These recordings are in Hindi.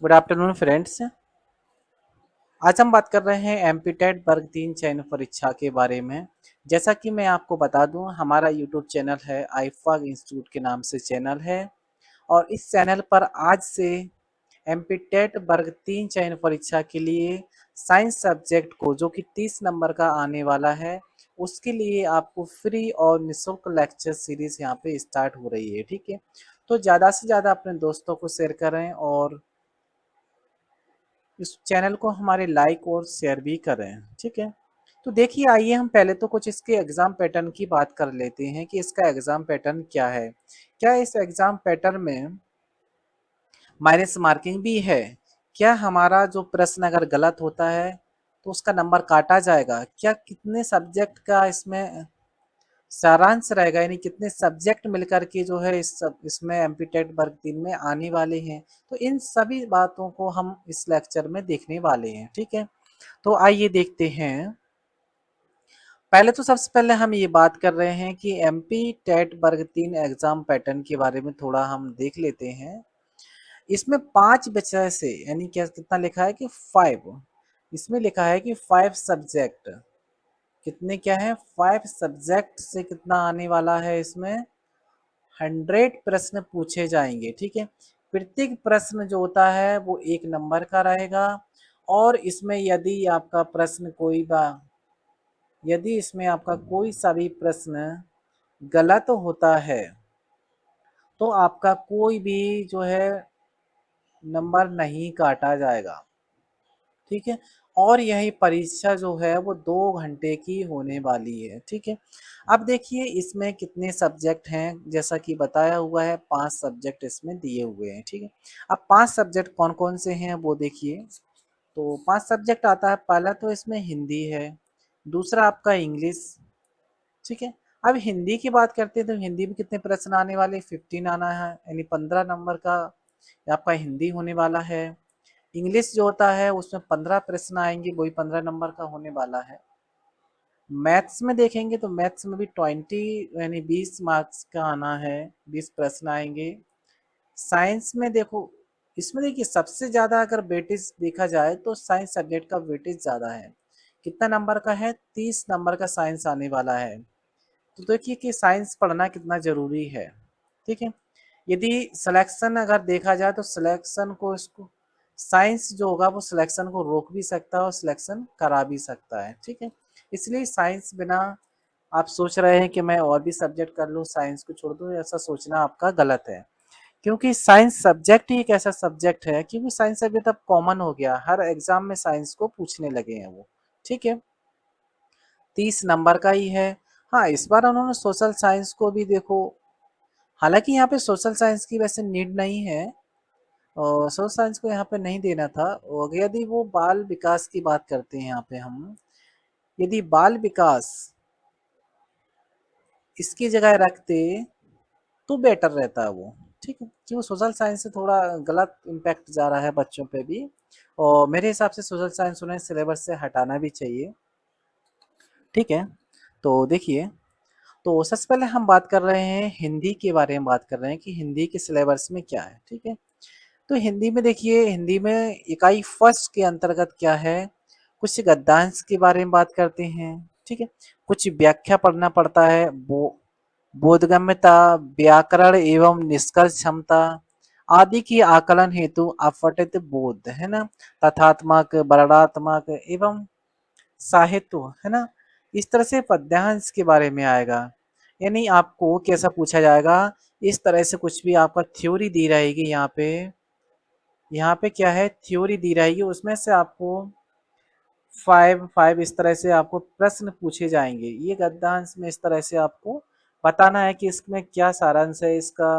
Good afternoon friends. आज हम बात कर रहे हैं एमपीटेट वर्ग 3 चयन परीक्षा के बारे में। जैसा कि मैं आपको बता दूं, हमारा यूट्यूब चैनल है आईफाग इंस्टीट्यूट के नाम से चैनल है। और इस चैनल पर आज से एमपीटेट वर्ग 3 चयन परीक्षा के लिए साइंस सब्जेक्ट को जो कि 30 नंबर का आने वाला है, उसके लिए आपको फ्री और निःशुल्क लेक्चर सीरीज यहाँ पे स्टार्ट हो रही है। ठीक है, तो ज़्यादा से ज़्यादा अपने दोस्तों को शेयर करें और इस चैनल को हमारे लाइक और शेयर भी करें। ठीक है, तो देखिए, आइए हम पहले तो कुछ इसके एग्जाम पैटर्न की बात कर लेते हैं कि इसका एग्जाम पैटर्न क्या है। क्या इस एग्जाम पैटर्न में माइनस मार्किंग भी है? क्या हमारा जो प्रश्न अगर गलत होता है तो उसका नंबर काटा जाएगा? क्या कितने सब्जेक्ट का इसमें सारांश रहेगा, यानी कितने सब्जेक्ट मिलकर के जो है इसमें एमपीटेट वर्ग 3 में आने वाले हैं? तो इन सभी बातों को हम इस लेक्चर में देखने वाले हैं। ठीक है, तो आइए देखते हैं। पहले तो सबसे पहले हम ये बात कर रहे हैं कि एमपी टेट वर्ग 3 एग्जाम पैटर्न के बारे में थोड़ा हम देख लेते हैं। इसमें 5 विषय से, यानी क्या कितना लिखा है कि 5, इसमें लिखा है कि 5 सब्जेक्ट। कितने क्या है? 5 सब्जेक्ट से कितना आने वाला है इसमें? 100 प्रश्न पूछे जाएंगे। ठीक है, प्रत्येक प्रश्न जो होता है वो 1 नंबर का रहेगा। और इसमें यदि इसमें आपका कोई सा भी प्रश्न गलत होता है तो आपका कोई भी जो है नंबर नहीं काटा जाएगा। ठीक है, और यही परीक्षा जो है वो 2 घंटे की होने वाली है। ठीक है, अब देखिए इसमें कितने सब्जेक्ट हैं। जैसा कि बताया हुआ है 5 सब्जेक्ट इसमें दिए हुए हैं। ठीक है, अब 5 सब्जेक्ट कौन कौन से हैं वो देखिए। तो 5 सब्जेक्ट आता है। पहला तो इसमें हिंदी है, दूसरा आपका इंग्लिश। ठीक है, अब हिंदी की बात करते हैं तो हिंदी में कितने प्रश्न आने वाले? 15 आना है, यानी 15 नंबर का आपका हिंदी होने वाला है। इंग्लिश जो होता है उसमें 15 प्रश्न आएंगे, वही 15 नंबर का होने वाला है। मैथ्स में देखेंगे तो मैथ्स में भी 20 यानी 20 मार्क्स का आना है, 20 प्रश्न आएंगे। साइंस में देखो, इसमें देखिए सबसे ज्यादा अगर वेटेज देखा जाए तो साइंस सब्जेक्ट का वेटेज ज्यादा है। कितना नंबर का है? 30 नंबर का साइंस आने वाला है। तो देखिए कि साइंस पढ़ना कितना जरूरी है। ठीक है, यदि सिलेक्शन अगर देखा जाए तो सिलेक्शन को इसको साइंस जो होगा वो सिलेक्शन को रोक भी सकता है और सिलेक्शन करा भी सकता है। ठीक है, इसलिए साइंस बिना आप सोच रहे हैं कि मैं और भी सब्जेक्ट कर लूँ, साइंस को छोड़ दूँ, ऐसा सोचना आपका गलत है। क्योंकि साइंस सब्जेक्ट ही एक ऐसा सब्जेक्ट है, क्योंकि साइंस सब्जेक्ट अब कॉमन हो गया, हर एग्जाम में साइंस को पूछने लगे हैं वो। ठीक है, 30 नंबर का ही है। हाँ, इस बार उन्होंने सोशल साइंस को भी देखो, हालांकि यहाँ पे सोशल साइंस की वैसे नीड नहीं है और सोशल साइंस को यहाँ पे नहीं देना था। और यदि वो बाल विकास की बात करते हैं यहाँ पे हम, यदि बाल विकास इसकी जगह रखते तो बेटर रहता है वो। ठीक है, क्यों सोशल साइंस से थोड़ा गलत इम्पैक्ट जा रहा है बच्चों पे भी, और मेरे हिसाब से सोशल साइंस उन्हें सिलेबस से हटाना भी चाहिए। ठीक है, तो देखिए, तो सबसे पहले हम बात कर रहे हैं हिंदी के बारे में, बात कर रहे हैं कि हिंदी के सिलेबस में क्या है। ठीक है, तो हिंदी में देखिए, हिंदी में इकाई फर्स्ट के अंतर्गत क्या है, कुछ गद्यांश के बारे में बात करते हैं। ठीक है, कुछ व्याख्या पढ़ना पड़ता है, बोधगम्यता, व्याकरण एवं निष्कर्ष क्षमता आदि की आकलन हेतु अपठित बोध है ना, तथात्मक, वर्णात्मक एवं साहित्य है ना। इस तरह से पद्यांश के बारे में आएगा, यानी आपको कैसा पूछा जाएगा, इस तरह से कुछ भी आपका थ्योरी दी रहेगी यहाँ पे क्या है, थ्योरी दी रहेगी, उसमें से आपको 5 इस तरह से आपको प्रश्न पूछे जाएंगे। ये गद्यांश में इस तरह से आपको बताना है कि इसमें क्या सारांश है इसका,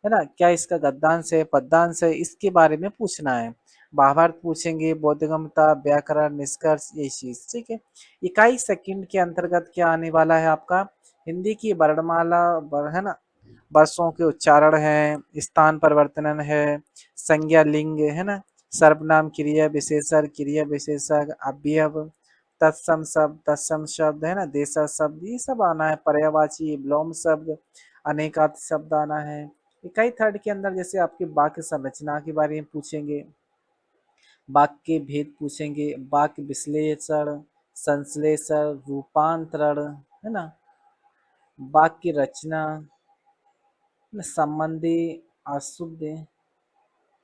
है ना, क्या इसका गद्यांश है पद्यांश है, इसके बारे में पूछना है। महाभारत पूछेंगे, बोधगम्यता, व्याकरण, निष्कर्ष, ये चीज। ठीक है, इकाई सेकंड के अंतर्गत क्या आने वाला है आपका, हिंदी की वर्णमाला, है ना, वर्षों के उच्चारण है, स्थान परिवर्तन है, संज्ञा लिंग है ना, सर्वनाम, क्रिया विशेषण, क्रिया विशेषक, अवयव, तत्सम शब्द है ना, देशज शब्द, ये सब आना है। पर्यायवाची, विलोम शब्द, अनेकार्थ शब्द आना है। इकाई थर्ड के अंदर जैसे आपके वाक्य संरचना के बारे में पूछेंगे, वाक्य भेद पूछेंगे, वाक्य विश्लेषण, संश्लेषण, रूपांतरण, है ना, वाक्य रचना, संबंधी, अशुद्ध, है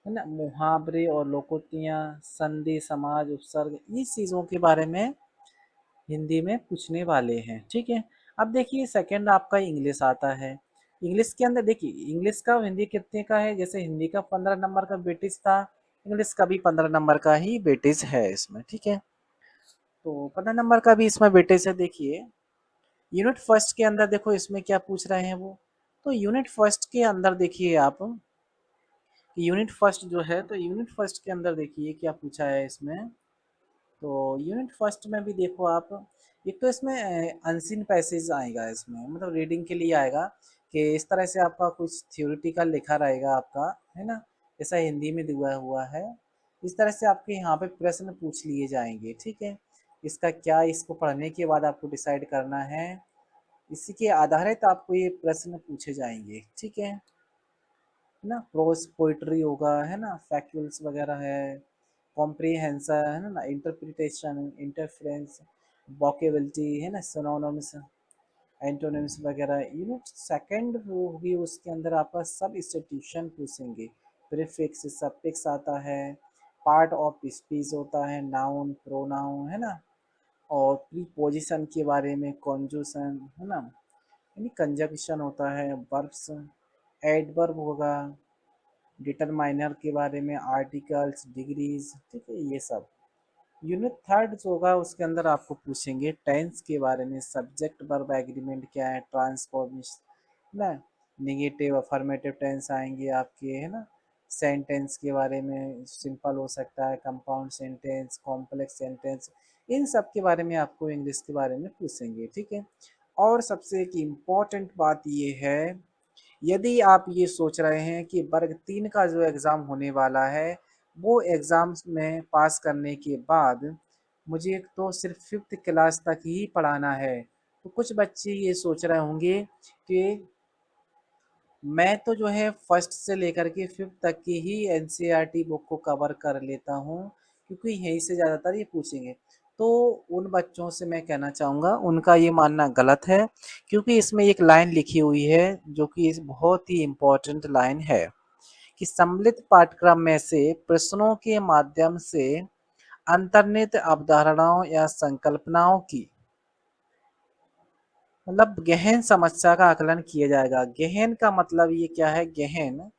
ना, मुहावरे और लोकोक्तियाँ, संधि, समाज, उपसर्ग, इस चीज़ों के बारे में हिंदी में पूछने वाले हैं। ठीक है। अब देखिए सेकंड आपका इंग्लिश आता है। इंग्लिश के अंदर देखिए इंग्लिश का और हिंदी कितने का है, जैसे हिंदी का 15 नंबर का वेटेज था, इंग्लिश का भी 15 नंबर का ही वेटेज है इसमें। ठीक है। तो 15 नंबर का भी इसमें वेटेज है। देखिए यूनिट फर्स्ट के अंदर देखो इसमें क्या पूछ रहे हैं वो। तो यूनिट फर्स्ट के अंदर देखिए आप, यूनिट फर्स्ट जो है, तो यूनिट फर्स्ट के अंदर देखिए क्या पूछा है इसमें। तो यूनिट फर्स्ट में भी देखो आप, एक तो इसमें अनसीन पैसेज आएगा इसमें, मतलब रीडिंग के लिए आएगा कि इस तरह से आपका कुछ थ्योरेटिकल लिखा रहेगा आपका, है ना, जैसा हिंदी में दिया हुआ है, इस तरह से आपके यहाँ पे प्रश्न पूछ लिए जाएंगे। ठीक है। इसका क्या, इसको पढ़ने के बाद आपको डिसाइड करना है, इसी के आधारित आपको ये प्रश्न पूछे जाएंगे। ठीक है ना। प्रोस पोइट्री होगा, है ना, फैक्चुअल्स वगैरह है, कॉम्प्रिहेंशन, है ना, इंटरप्रिटेशन, इंटरफेरेंस, वोकेबिलिटी, है ना, सिनोनिम्स, एंटोनिम्स वगैरह। यूनिट सेकंड वो होगी, उसके अंदर आपका सब इंस्टीट्यूशन पूछेंगे, प्रीफिक्स, सफिक्स आता है, पार्ट ऑफ स्पीच होता है, नाउन, प्रोनाउन, है ना, और प्रीपोजिशन के बारे में, कॉन्जुशन, है ना, यानी कंजक्शन होता है, वर्ब्स, एडवर्ब होगा, डिटरमाइनर के बारे में, आर्टिकल्स, डिग्रीज, ठीक है, ये सब। यूनिट थर्ड जो होगा उसके अंदर आपको पूछेंगे टेंस के बारे में, सब्जेक्ट वर्ब एग्रीमेंट क्या है, ट्रांसफॉर्मेशन, ना, निगेटिव अफर्मेटिव टेंस आएंगे आपके, है ना, सेंटेंस के बारे में, सिंपल हो सकता है, कंपाउंड सेंटेंस, कॉम्प्लेक्स सेंटेंस, इन सब के बारे में आपको इंग्लिश के बारे में पूछेंगे। ठीक है। और सबसे एक इम्पॉर्टेंट बात ये है, यदि आप ये सोच रहे हैं कि वर्ग 3 का जो एग्ज़ाम होने वाला है, वो एग्ज़ाम्स में पास करने के बाद मुझे तो सिर्फ 5th क्लास तक ही पढ़ाना है, तो कुछ बच्चे ये सोच रहे होंगे कि मैं तो जो है फर्स्ट से लेकर के 5th तक की ही एनसीईआरटी बुक को कवर कर लेता हूँ, क्योंकि यहीं से ज़्यादातर ये पूछेंगे। तो उन बच्चों से मैं कहना चाहूँगा, उनका ये मानना गलत है, क्योंकि इसमें एक लाइन लिखी हुई है जो कि इस बहुत ही इम्पोर्टेंट लाइन है कि सम्मिलित पाठ्यक्रम में से प्रश्नों के माध्यम से अंतर्निहित अवधारणाओं या संकल्पनाओं की, मतलब गहन समस्या का आकलन किया जाएगा। गहन का मतलब ये क्या है, गहन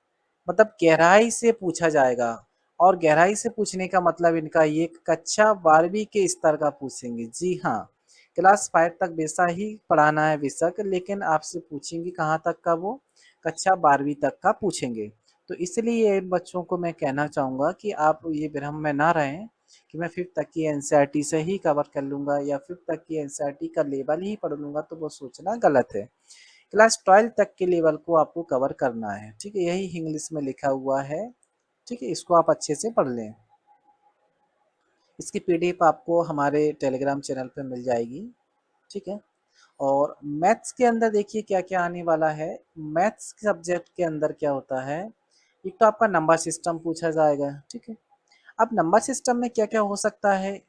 मतलब गहराई से पूछा जाएगा, और गहराई से पूछने का मतलब इनका ये कक्षा 12वीं के स्तर का पूछेंगे। जी हाँ, क्लास 5 तक वैसा ही पढ़ाना है बेशक, लेकिन आपसे पूछेंगे कहाँ तक का, वो कक्षा 12वीं तक का पूछेंगे। तो इसलिए इन बच्चों को मैं कहना चाहूँगा कि आप ये भ्रम में ना रहें कि मैं 5th तक की एनसीईआरटी से ही कवर कर लूँगा या 5th तक की एनसीईआरटी का लेवल ही पढ़ लूँगा, तो वो सोचना गलत है। क्लास 12 तक के लेवल को आपको कवर करना है। ठीक है, यही इंग्लिश में लिखा हुआ है। ठीक है, इसको आप अच्छे से पढ़ लें। इसकी पीडीएफ आपको हमारे टेलीग्राम चैनल पे मिल जाएगी। ठीक है। और मैथ्स के अंदर देखिए क्या क्या आने वाला है। मैथ्स सब्जेक्ट के अंदर क्या होता है, एक तो आपका नंबर सिस्टम पूछा जाएगा। ठीक है। अब नंबर सिस्टम में क्या क्या हो सकता है,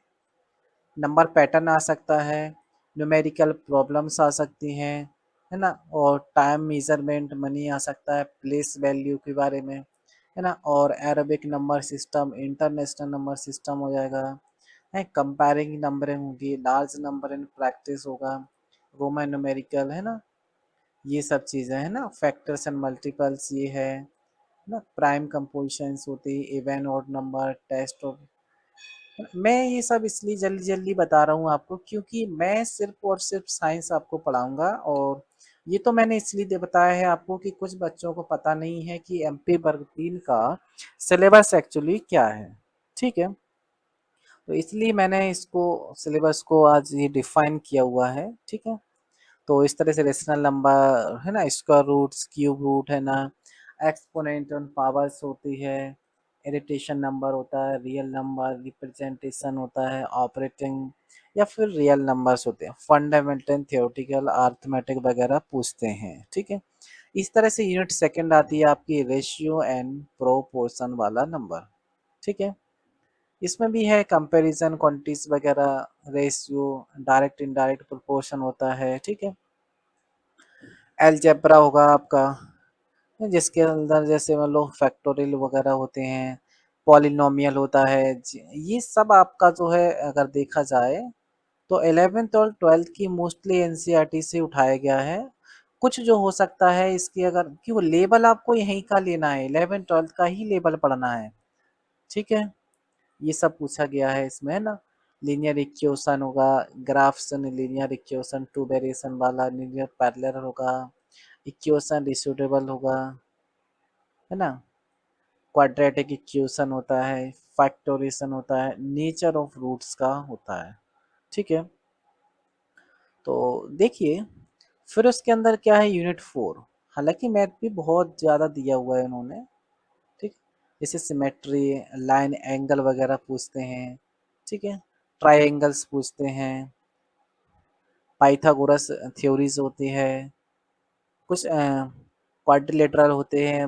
नंबर पैटर्न आ सकता है, न्यूमेरिकल प्रॉब्लम्स आ सकती हैं, है ना, और टाइम मेजरमेंट मनी आ सकता है, प्लेस वैल्यू के बारे में, है ना, और Arabic number system, international number system हो जाएगा, है, कंपेयरिंग नंबरिंग होगी, लार्ज नंबर इन प्रैक्टिस होगा, रोमन न्यूमेरिकल, है ना, ये सब चीज़ें हैं ना, फैक्टर्स एंड मल्टीपल्स ये है ना, प्राइम कंपोजिशंस होती है, even odd number, test of. मैं ये सब इसलिए जल्दी जल्दी बता रहा हूँ आपको, क्योंकि मैं सिर्फ और सिर्फ साइंस आपको पढ़ाऊंगा, और ये तो मैंने इसलिए बताया है आपको कि कुछ बच्चों को पता नहीं है कि एमपी वर्ग 3 का सिलेबस एक्चुअली क्या है। ठीक है। तो इसलिए मैंने इसको सिलेबस को आज ये डिफाइन किया हुआ है। ठीक है। तो इस तरह से रेशनल नंबर, है ना, स्क्वायर रूट्स, क्यूब रूट, है ना, एक्सपोनेंट और पावर्स होती है, इरिटेशन नंबर होता है, रियल नंबर रिप्रेजेंटेशन होता है, ऑपरेटिंग या फिर रियल नंबर्स होते हैं, फंडामेंटल थियोरेटिकल अर्थमेटिक वगैरह पूछते हैं। ठीक है। इस तरह से यूनिट सेकंड आती है आपकी रेशियो एंड प्रोपोर्शन वाला नंबर। ठीक है। इसमें भी है कंपैरिजन क्वांटिटीज वगैरह, रेशियो, डायरेक्ट इनडायरेक्ट प्रोपोर्शन होता है, ठीक है। अलजेब्रा होगा आपका, जिसके अंदर जैसे मान लो फैक्टोरियल वगैरह होते हैं, पॉलिनोमियल होता है, ये सब आपका जो है अगर देखा जाए तो 11th और 12th की मोस्टली एनसीईआरटी से उठाया गया है। कुछ जो हो सकता है इसकी, अगर क्यों लेबल आपको यहीं का लेना है, 11th 12th का ही लेबल पढ़ना है, ठीक है। ये सब पूछा गया है इसमें, है ना। लीनियर इक्वेशन होगा, graphs linear equation, two variation वाला लीनियर पैरेलल होगा, इक्वेशन रिड्यूसिबल होगा, है ना। क्वाड्रेटिक इक्वेशन होता है, फैक्टोरिएशन होता है, नेचर ऑफ रूट्स का होता है, ठीक है। तो देखिए, फिर उसके अंदर क्या है, यूनिट 4। हालांकि मैथ भी बहुत ज़्यादा दिया हुआ है उन्होंने, ठीक। जैसे सिमेट्री, लाइन एंगल वगैरह पूछते हैं, ठीक है। ट्राइंगल्स पूछते हैं, पाइथागोरस थ्योरीज होती है, कुछ क्वाड्रिलेटरल होते हैं,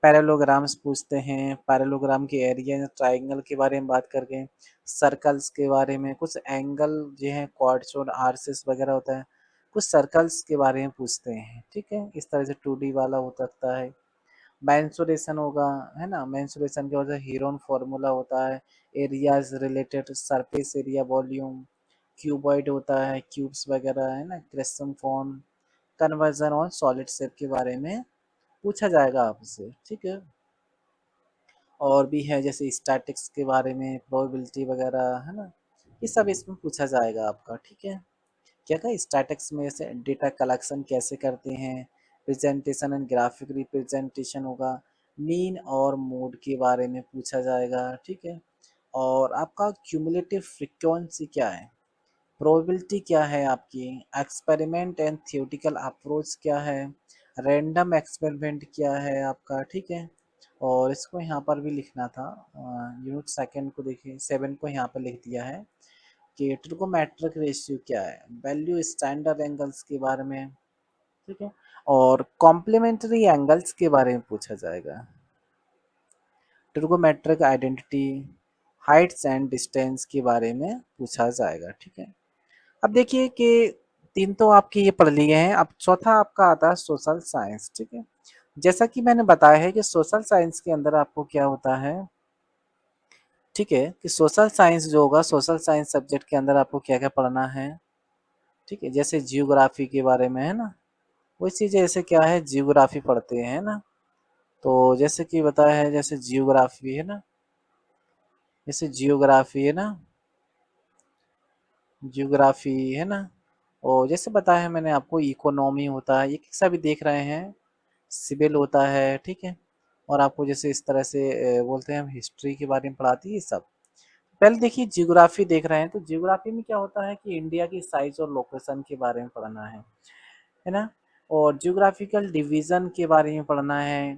पैरेललोग्राम्स पूछते हैं, पैरेललोग्राम के एरिया, ट्राइंगल के बारे में बात करके, सर्कल्स के बारे में, कुछ एंगल जो है क्वाड्स और आर्सिस वगैरह होता है, कुछ सर्कल्स के बारे में पूछते हैं, ठीक है। इस तरह से 2D वाला हो सकता है। मेंसुरेशन होगा, है ना। मेंसुरेशन की वजह से हीरोन फॉर्मूला होता है, areas related, surface area, volume, cuboid होता है, क्यूब्स वगैरह, है ना, क्रेस्टम फॉर्म, कन्वर्जन और सॉलिड शेप के बारे में पूछा जाएगा आपसे, ठीक है। और भी है जैसे स्टैटिक्स के बारे में, प्रोबेबिलिटी वगैरह, है ना। ये सब इसमें पूछा जाएगा आपका, ठीक है। क्या क्या स्टैटिक्स में से डेटा कलेक्शन कैसे करते हैं, प्रेजेंटेशन एंड ग्राफिक रिप्रेजेंटेशन होगा, मीन और मोड के बारे में पूछा जाएगा, ठीक है। और आपका क्यूमुलेटिव फ्रीक्वेंसी क्या है, प्रोबेबिलिटी क्या है आपकी, एक्सपेरिमेंट एंड थियोटिकल अप्रोच क्या है, रैंडम एक्सपेरिमेंट क्या है आपका, ठीक है। और इसको यहाँ पर भी लिखना था, यूनिट सेकंड को देखिए, 7 को यहाँ पर लिख दिया है कि ट्रिगोमेट्रिक रेशियो क्या है, वैल्यू स्टैंडर्ड एंगल्स के बारे में, ठीक है। और कॉम्प्लीमेंट्री एंगल्स के बारे में पूछा जाएगा, trigonometric identity, Heights and distance के बारे में पूछा जाएगा, ठीक है। अब देखिए कि 3 तो आपके ये पढ़ लिए हैं, अब चौथा आपका आता है सोशल साइंस, ठीक है। जैसा कि मैंने बताया है कि सोशल साइंस के अंदर आपको क्या होता है, ठीक है, कि सोशल साइंस जो होगा, सोशल साइंस सब्जेक्ट के अंदर आपको क्या क्या पढ़ना है, ठीक है। जैसे जियोग्राफी के बारे में, है ना, वही चीज़ जैसे क्या है, जियोग्राफी पढ़ते हैं ना। तो जैसे कि बताया है, जैसे जियोग्राफी है ना, जैसे जियोग्राफी है ना, जियोग्राफी है ना, और जैसे बताया है मैंने आपको, इकोनॉमी होता है, ये कैसा भी देख रहे हैं, सिविल होता है, ठीक है। और आपको जैसे इस तरह से बोलते हैं हम, हिस्ट्री के बारे में पढ़ाती है ये सब। पहले देखिए जियोग्राफी देख रहे हैं, तो जियोग्राफी में क्या होता है कि इंडिया की साइज और लोकेशन के बारे में पढ़ना है ना। और जियोग्राफिकल डिवीजन के बारे में पढ़ना है,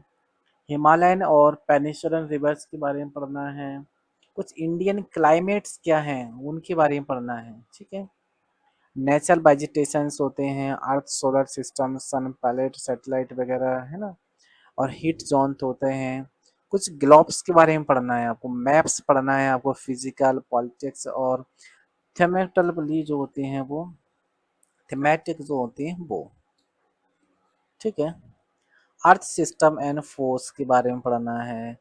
हिमालयन और पेनिसुलर रिवर्स के बारे में पढ़ना है, कुछ इंडियन क्लाइमेट्स क्या हैं उनके बारे में पढ़ना है, ठीक है। नेचुरल वेजिटेशंस होते हैं, अर्थ, सोलर सिस्टम, सन, प्लैनेट, सैटेलाइट वगैरह, है ना। और हीट जोन होते हैं। कुछ ग्लोब्स के बारे में पढ़ना है आपको, मैप्स पढ़ना है आपको, फिजिकल, पॉलिटिक्स और थेमेटिकली जो होती हैं वो, थेमेटिक जो होती हैं वो, ठीक है। अर्थ सिस्टम एंड फोर्स के बारे में पढ़ना है।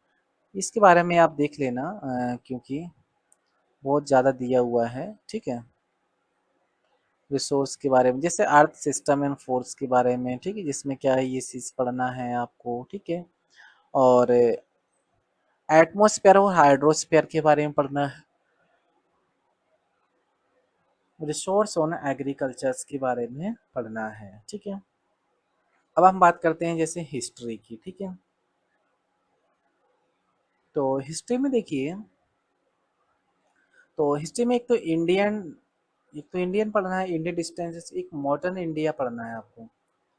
इसके बारे में आप देख लेना, क्योंकि बहुत ज़्यादा दिया हुआ है, ठीक है। रिसोर्स के बारे में, जैसे अर्थ सिस्टम एंड फोर्स के बारे में, ठीक है, जिसमें क्या है, ये चीज़ पढ़ना है आपको, ठीक है। और एटमॉस्फेयर और हाइड्रोस्फेयर के बारे में पढ़ना है, रिसोर्स ऑन एग्रीकल्चर्स के बारे में पढ़ना है, ठीक है। अब हम बात करते हैं जैसे हिस्ट्री की, ठीक है। तो हिस्ट्री में देखिए, तो हिस्ट्री में एक तो इंडियन पढ़ना है, इंडियन डिस्टेंसेस, एक मॉडर्न इंडिया पढ़ना है आपको,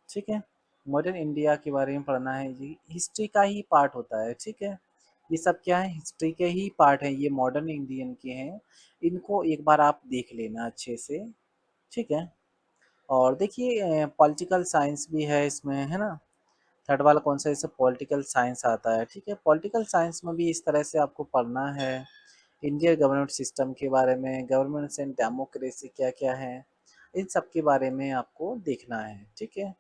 ठीक है। मॉडर्न इंडिया के बारे में पढ़ना है, ये हिस्ट्री का ही पार्ट होता है, ठीक है। ये सब क्या है, हिस्ट्री के ही पार्ट है, ये मॉडर्न इंडियन के हैं। इनको एक बार आप देख लेना अच्छे से, ठीक है। और देखिए पॉलिटिकल साइंस भी है इसमें, है ना। थर्ड वाला कौन सा, जैसे पॉलिटिकल साइंस आता है, ठीक है। पॉलिटिकल साइंस में भी इस तरह से आपको पढ़ना है, इंडियन गवर्नमेंट सिस्टम के बारे में, गवर्नेंस एंड डेमोक्रेसी क्या क्या है, इन सब के बारे में आपको देखना है, ठीक है।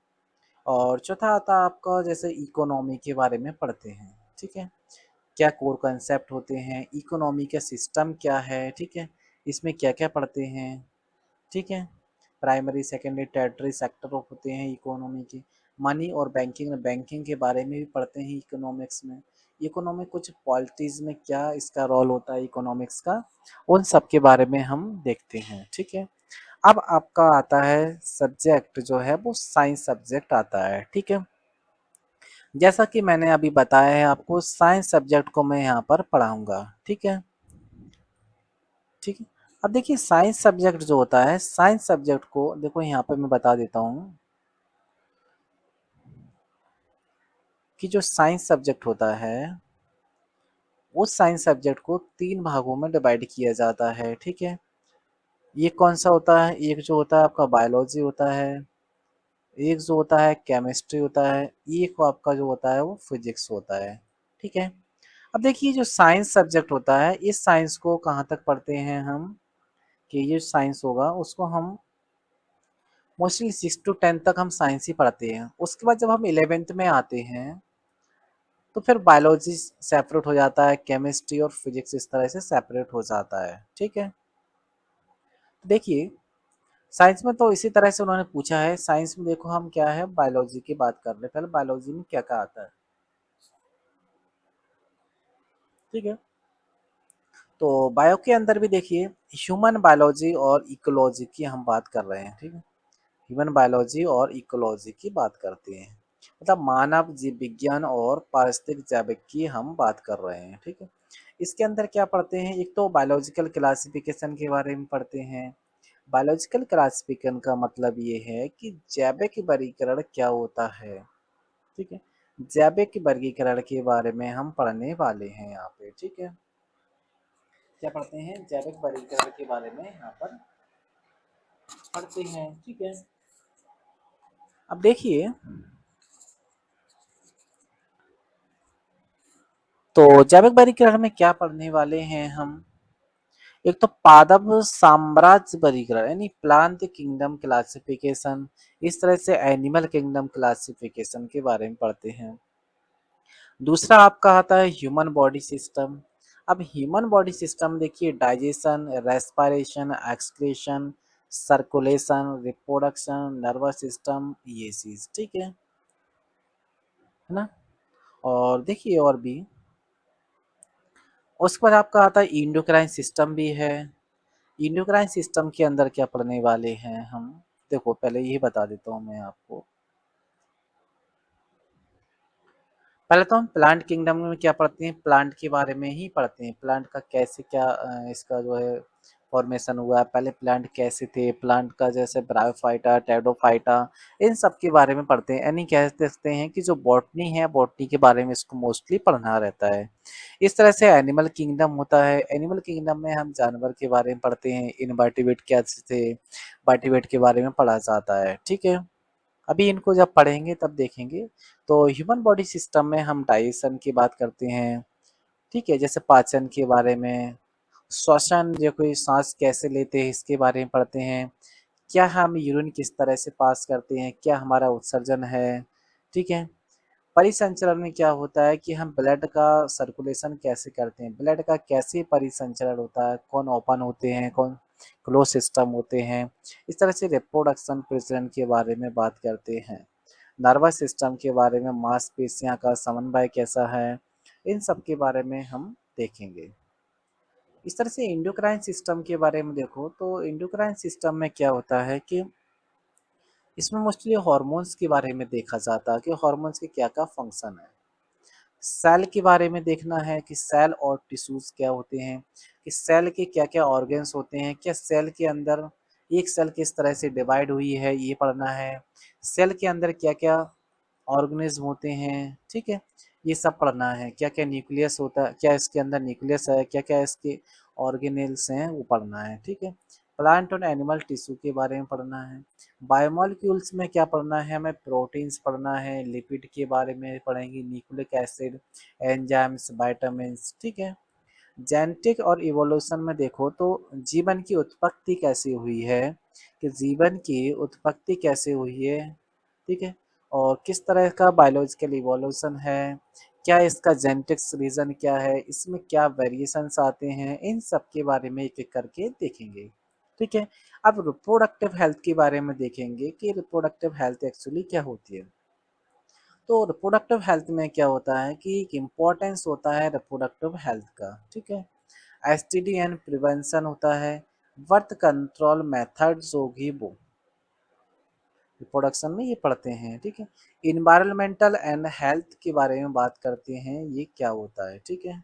और चौथा आता है आपका जैसे इकोनॉमी के बारे में पढ़ते हैं, ठीक है। क्या कोर कंसेप्ट होते हैं, इकोनॉमी का सिस्टम क्या है, ठीक है, इसमें क्या क्या पढ़ते हैं, ठीक है। प्राइमरी सेकेंडरी टर्टियरी सेक्टर होते हैं इकोनॉमी के। मनी और बैंकिंग, बैंकिंग के बारे में भी पढ़ते हैं इकोनॉमिक्स में। इकोनॉमिक कुछ पॉलिटीज में क्या इसका रोल होता है इकोनॉमिक्स का, उन सब के बारे में हम देखते हैं, ठीक है। अब आपका आता है सब्जेक्ट जो है वो साइंस सब्जेक्ट आता है, ठीक है। जैसा कि मैंने अभी बताया है आपको, साइंस सब्जेक्ट को मैं यहाँ पर पढ़ाऊंगा, ठीक है। ठीक है। अब देखिए साइंस सब्जेक्ट जो होता है, साइंस सब्जेक्ट को देखो यहाँ पे मैं बता देता हूँ कि जो साइंस सब्जेक्ट होता है, उस साइंस सब्जेक्ट को 3 भागों में डिवाइड किया जाता है, ठीक है। ये कौन सा होता है, एक जो होता है आपका बायोलॉजी होता है, एक जो होता है केमिस्ट्री होता है, एक आपका जो होता है वो फिजिक्स होता है, ठीक है। अब देखिए जो साइंस सब्जेक्ट होता है, इस साइंस को कहाँ तक पढ़ते हैं हम, कि ये साइंस होगा उसको हम मोस्टली 6 to 10 तक हम साइंस ही पढ़ते हैं। उसके बाद जब हम 11th में आते हैं तो फिर बायोलॉजी सेपरेट हो जाता है, केमिस्ट्री और फिजिक्स इस तरह से सेपरेट हो जाता है, ठीक है। देखिए साइंस में तो इसी तरह से उन्होंने पूछा है, साइंस में देखो हम क्या है बायोलॉजी की बात कर रहे हैं, पहले बायोलॉजी में क्या क्या आता है, ठीक है। तो बायो के अंदर भी देखिए ह्यूमन बायोलॉजी और इकोलॉजी की हम बात कर रहे हैं, ठीक है। ह्यूमन बायोलॉजी और इकोलॉजी की बात करते हैं, मतलब मानव जीव विज्ञान और पारिस्थितिक जैविक की हम बात कर रहे हैं, ठीक है। इसके अंदर क्या पढ़ते हैं, एक तो बायोलॉजिकल क्लासिफिकेशन के बारे में पढ़ते हैं। बायोलॉजिकल क्लासिफिकेशन का मतलब ये है कि जैविक वर्गीकरण क्या होता है, ठीक है। जैविक वर्गीकरण के बारे में हम पढ़ने वाले हैं यहाँ पे, ठीक है। क्या पढ़ते हैं, जैविक वर्गीकरण के बारे में यहाँ पर पढ़ते हैं, ठीक है। अब देखिए तो जैविक वर्गीकरण में क्या पढ़ने वाले हैं हम, एक तो पादप साम्राज्य वर्गीकरण यानी प्लांट किंगडम क्लासिफिकेशन, इस तरह से एनिमल किंगडम क्लासिफिकेशन के बारे में पढ़ते हैं। दूसरा आपका आता है ह्यूमन बॉडी सिस्टम। अब ह्यूमन बॉडी सिस्टम देखिए digestion, respiration, excretion, circulation, reproduction, nervous system, ये चीज, ठीक है ना। और देखिए और भी उसके बाद आपका आता है इंडोक्राइन सिस्टम भी है। इंडोक्राइन सिस्टम के अंदर क्या पढ़ने वाले हैं हम, देखो पहले ये बता देता हूँ मैं आपको। पहले तो हम प्लांट किंगडम में क्या पढ़ते हैं, प्लांट के बारे में ही पढ़ते हैं, प्लांट का कैसे क्या इसका जो है फॉर्मेशन हुआ है, पहले प्लांट कैसे थे, प्लांट का जैसे ब्रायोफाइटा, टेडोफाइटा, इन सब के बारे में पढ़ते हैं। यानी कह सकते हैं कि जो बॉटनी है, बॉटनी के बारे में इसको मोस्टली पढ़ना रहता है। इस तरह से एनिमल किंगडम होता है, एनिमल किंगडम में हम जानवर के बारे में पढ़ते हैं, इनवर्टिब्रेट क्या थे, वर्टिब्रेट के बारे में पढ़ा जाता है, ठीक है। अभी इनको जब पढ़ेंगे तब देखेंगे। तो ह्यूमन बॉडी सिस्टम में हम डाइजेशन की बात करते हैं, ठीक है, जैसे पाचन के बारे में, श्वसन जो कोई सांस कैसे लेते हैं इसके बारे में पढ़ते हैं, क्या हम यूरिन किस तरह से पास करते हैं, क्या हमारा उत्सर्जन है, ठीक है। परिसंचरण में क्या होता है कि हम ब्लड का सर्कुलेशन कैसे करते हैं, ब्लड का कैसे परिसंचरण होता है, कौन ओपन होते हैं, कौन क्लोज सिस्टम होते हैं। इस तरह से रिप्रोडक्शन प्रजनन के बारे में बात करते हैं। नर्वस सिस्टम के बारे में, मांसपेशियां का समन्वय कैसा है, इन सब के बारे में हम देखेंगे। इस तरह से इंडोक्राइन सिस्टम के बारे में देखो तो इंडोक्राइन सिस्टम में क्या होता है कि इसमें मोस्टली हार्मोन्स के बारे में देखा जाता है कि हार्मोन्स के क्या क्या फंक्शन है। सेल के बारे में देखना है कि सेल और टिश्यूज क्या होते हैं, कि सेल के क्या क्या ऑर्गन्स होते हैं, क्या सेल के अंदर एक सेल किस तरह से डिवाइड हुई है ये पढ़ना है, सेल के अंदर क्या क्या ऑर्गेनिज्म होते हैं, ठीक है, ये सब पढ़ना है। क्या क्या न्यूक्लियस होता है, क्या इसके अंदर न्यूक्लियस है, क्या क्या इसके ऑर्गेनेल्स हैं वो पढ़ना है, ठीक है। प्लांट और एनिमल टिश्यू के बारे में पढ़ना है। बायोमोलिक्यूल्स में क्या पढ़ना है, हमें प्रोटीन्स पढ़ना है, लिपिड के बारे में पढ़ेंगे, न्यूक्लिक एसिड, एंजाइम्स, विटामिन्स, ठीक है। जेनेटिक और इवोल्यूशन में देखो तो जीवन की उत्पत्ति कैसे हुई है, कि जीवन की उत्पत्ति कैसे हुई है, ठीक है, और किस तरह का बायोलॉजिकल इवोल्यूशन है, क्या इसका जेनेटिक्स रीजन क्या है, इसमें क्या वेरिएशंस आते हैं, इन सब के बारे में एक एक करके देखेंगे, ठीक है। अब रिप्रोडक्टिव हेल्थ के बारे में देखेंगे कि रिप्रोडक्टिव हेल्थ एक्चुअली क्या होती है। तो रिप्रोडक्टिव हेल्थ में क्या होता है कि एक इम्पोर्टेंस होता है रिप्रोडक्टिव हेल्थ का, ठीक है। एसटीडी एंड प्रिवेंशन होता है, बर्थ कंट्रोल मेथड्स होगी वो रिप्रोडक्शन में ये पढ़ते हैं, ठीक है। इन्वायरमेंटल एंड हेल्थ के बारे में बात करते हैं, ये क्या होता है, ठीक है।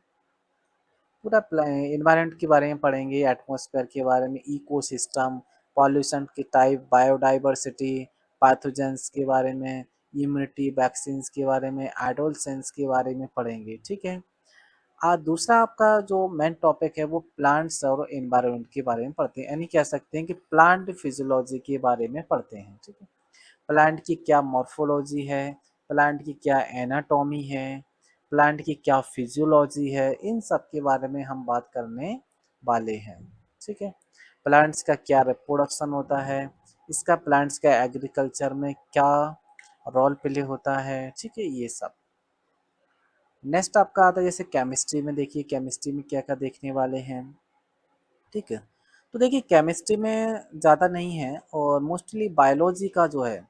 पूरा इन्वायरमेंट के बारे में पढ़ेंगे, एटमॉस्फेयर के बारे में, इकोसिस्टम, पॉल्यूशन के टाइप, बायोडाइवर्सिटी, पैथोजेंस के बारे में, इम्यूनिटी, वैक्सीन्स के बारे में, एडोलसेंस के बारे में पढ़ेंगे, ठीक है। दूसरा आपका जो मेन टॉपिक है वो प्लांट्स और एनवायरनमेंट के बारे में पढ़ते हैं, यानी कह सकते हैं कि प्लांट फिजियोलॉजी के बारे में पढ़ते हैं, ठीक है। प्लांट की क्या मॉर्फोलॉजी है, प्लांट की क्या एनाटॉमी है, प्लांट की क्या फिजियोलॉजी है, इन सब के बारे में हम बात करने वाले हैं, ठीक है। प्लांट्स का क्या रिप्रोडक्शन होता है, इसका प्लांट्स का एग्रीकल्चर में क्या रोल प्ले होता है, ठीक है, ये सब। नेक्स्ट आपका आता है जैसे केमिस्ट्री में, देखिए केमिस्ट्री में क्या क्या देखने वाले हैं, ठीक है। तो देखिए केमिस्ट्री में ज़्यादा नहीं है, और मोस्टली बायोलॉजी का जो है,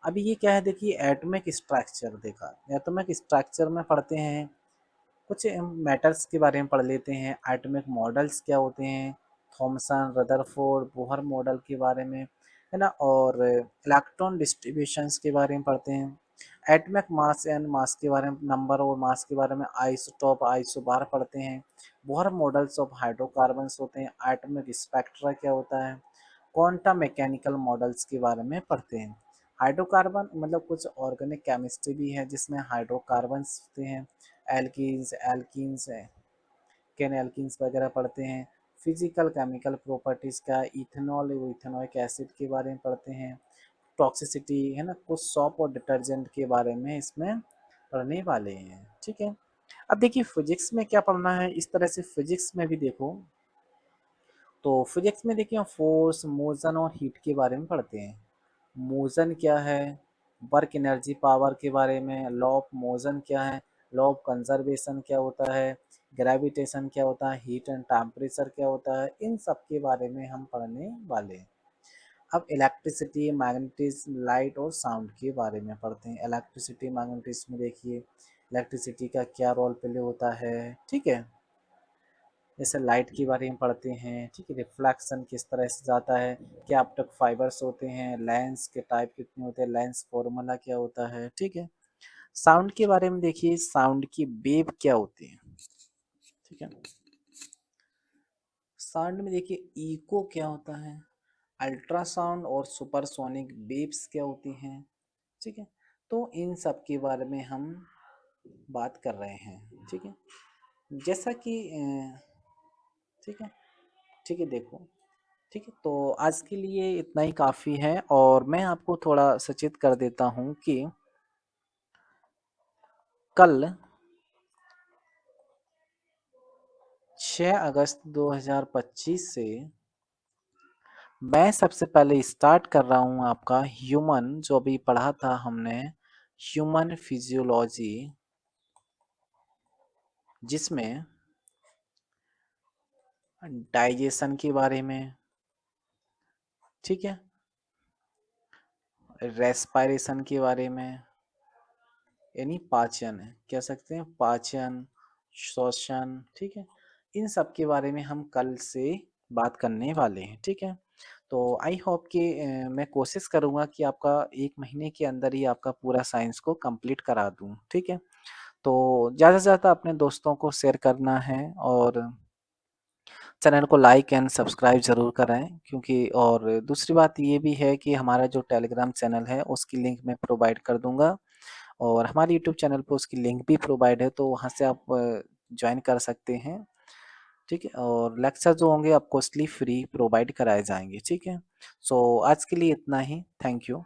अभी ये क्या है, देखिए एटॉमिक स्ट्रक्चर देखा, एटॉमिक स्ट्रक्चर में पढ़ते हैं, कुछ मैटर्स के बारे में पढ़ लेते हैं, एटॉमिक मॉडल्स क्या होते हैं, थॉमसन, रदरफोर्ड, बोहर मॉडल के बारे में, है ना, और इलेक्ट्रॉन डिस्ट्रीब्यूशंस के बारे में पढ़ते हैं, एटॉमिक मास एंड मास के बारे में, नंबर और मास के बारे में, आइसोटॉप, आइसोबार पढ़ते हैं, बोहर मॉडल्स ऑफ हाइड्रोकार्बन्स होते हैं, एटॉमिक स्पेक्ट्रा क्या होता है, क्वांटम मैकेनिकल मॉडल्स के बारे में पढ़ते हैं। हाइड्रोकार्बन मतलब कुछ ऑर्गेनिक केमिस्ट्री भी है जिसमें हाइड्रोकार्बन्स होते हैं, एल्कीन्स, एल्कीन्स है, केन एल्कीन्स वगैरह पढ़ते हैं। फिजिकल केमिकल प्रॉपर्टीज़ का, इथेनॉल और इथेनॉइक एसिड के बारे में पढ़ते हैं, टॉक्सिसिटी, है ना, कुछ सॉप और डिटर्जेंट के बारे में इसमें पढ़ने वाले हैं, ठीक है। अब देखिए फिजिक्स में क्या पढ़ना है, इस तरह से फिजिक्स में भी देखो तो फिजिक्स में देखिए फोर्स, मोशन और हीट के बारे में पढ़ते हैं। मोशन क्या है, वर्क एनर्जी पावर के बारे में, लॉ ऑफ मोशन क्या है, लॉ ऑफ कंजर्वेशन क्या होता है, ग्रेविटेशन क्या होता है, हीट एंड टेम्परेचर क्या होता है, इन सब के बारे में हम पढ़ने वाले हैं। अब इलेक्ट्रिसिटी, मैग्नेटिज्म, लाइट और साउंड के बारे में पढ़ते हैं। इलेक्ट्रिसिटी, मैग्नेटिज्म में देखिए इलेक्ट्रिसिटी का क्या रोल प्ले होता है, ठीक है। जैसे लाइट के बारे में पढ़ते हैं, ठीक है, रिफ्लेक्शन किस तरह से जाता है, क्या ऑप्टिक फाइबर्स होते हैं, लेंस के टाइप कितने होते हैं, लेंस फॉर्मूला क्या होता है, ठीक है। साउंड के बारे में देखिए साउंड की वेव क्या होती है, ठीक है। साउंड में देखिए इको क्या होता है, अल्ट्रासाउंड और सुपरसोनिक वेव्स क्या होती हैं, ठीक है। तो इन सब के बारे में हम बात कर रहे हैं, ठीक है। जैसा कि ठीक है, ठीक है, देखो, ठीक है, तो आज के लिए इतना ही काफ़ी है, और मैं आपको थोड़ा सचेत कर देता हूँ कि कल 6 अगस्त 2025 से मैं सबसे पहले स्टार्ट कर रहा हूँ आपका ह्यूमन, जो अभी पढ़ा था हमने, ह्यूमन फिजियोलॉजी, जिसमें डाइजेशन के बारे में, ठीक है, रेस्पायरेशन के बारे में, यानी पाचन है, कह सकते हैं पाचन, श्वसन, ठीक है, इन सब के बारे में हम कल से बात करने वाले हैं, ठीक है। तो आई होप कि मैं कोशिश करूंगा कि आपका 1 महीने के अंदर ही आपका पूरा साइंस को कंप्लीट करा दूं, ठीक है। तो ज़्यादा से ज़्यादा अपने दोस्तों को शेयर करना है, और चैनल को लाइक एंड सब्सक्राइब ज़रूर कराएं, क्योंकि और दूसरी बात ये भी है कि हमारा जो टेलीग्राम चैनल है उसकी लिंक मैं प्रोवाइड कर दूंगा, और हमारे यूट्यूब चैनल पे उसकी लिंक भी प्रोवाइड है, तो वहाँ से आप ज्वाइन कर सकते हैं। ठीक है, और लेक्चर जो होंगे आपको फ्री प्रोवाइड कराए जाएंगे। ठीक है, सो आज के लिए इतना ही। Thank you.